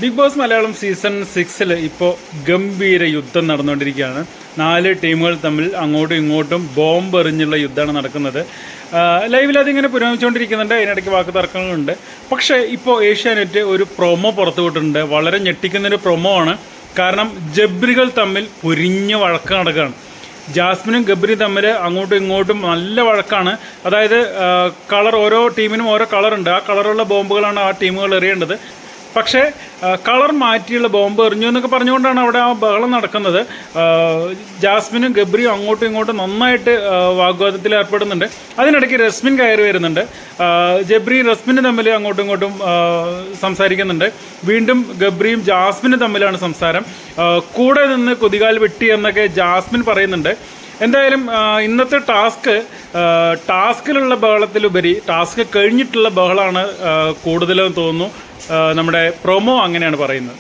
Big boss Malayalam season 6-ൽ ഇപ്പോൾ ഗംഭീര യുദ്ധം നടന്നുകൊണ്ടിരിക്കുകയാണ്. 4 ടീമുകൾ തമ്മിൽ അങ്ങോട്ടും ഇങ്ങോട്ടും ബോംബ് എറിഞ്ഞുള്ള യുദ്ധമാണ് നടക്കുന്നത്. ലൈവിൽ അതിങ്ങനെ പുരോഗമിച്ചുകൊണ്ടിരിക്കുന്നുണ്ട്. അതിനിടയ്ക്ക് വാക്ക് തർക്കങ്ങളുണ്ട്. പക്ഷേ ഇപ്പോൾ ഏഷ്യാനെറ്റ് ഒരു പ്രൊമോ പുറത്തുവിട്ടിട്ടുണ്ട്. വളരെ ഞെട്ടിക്കുന്നൊരു പ്രൊമോ ആണ്. കാരണം ജബ്രികൾ തമ്മിൽ പൊരിഞ്ഞ വഴക്ക് നടക്കുകയാണ്. ജാസ്മിനും ഗബ്രിയും തമ്മിൽ അങ്ങോട്ടും ഇങ്ങോട്ടും നല്ല വഴക്കാണ്. അതായത് കളർ, ഓരോ ടീമിനും ഓരോ കളറുണ്ട്. ആ കളറുള്ള ബോംബുകളാണ് ആ ടീമുകൾ എറിയേണ്ടത്. പക്ഷേ കളർ മാറ്റിയുള്ള ബോംബ് എറിഞ്ഞു എന്നൊക്കെ പറഞ്ഞുകൊണ്ടാണ് അവിടെ ആ ബഹളം നടക്കുന്നത്. ജാസ്മിനും ഗബ്രിയും അങ്ങോട്ടും ഇങ്ങോട്ടും നന്നായിട്ട് വാഗ്വാദത്തിൽ ഏർപ്പെടുന്നുണ്ട്. അതിനിടയ്ക്ക് റസ്മിൻ കയറി വരുന്നുണ്ട്. ജബ്രിയും റസ്മിനും തമ്മിൽ അങ്ങോട്ടും ഇങ്ങോട്ടും സംസാരിക്കുന്നുണ്ട്. വീണ്ടും ഗബ്രിയും ജാസ്മിനും തമ്മിലാണ് സംസാരം. കൂടെ നിന്ന് കുതികാൽ വെട്ടി എന്നൊക്കെ ജാസ്മിൻ പറയുന്നുണ്ട്. എന്തായാലും ഇന്നത്തെ ടാസ്കിലുള്ള ബഹളത്തിലുപരി ടാസ്ക് കഴിഞ്ഞിട്ടുള്ള ബഹളമാണ് കൂടുതലെന്ന് തോന്നുന്നു. നമ്മുടെ പ്രൊമോ അങ്ങനെയാണ് പറയുന്നത്.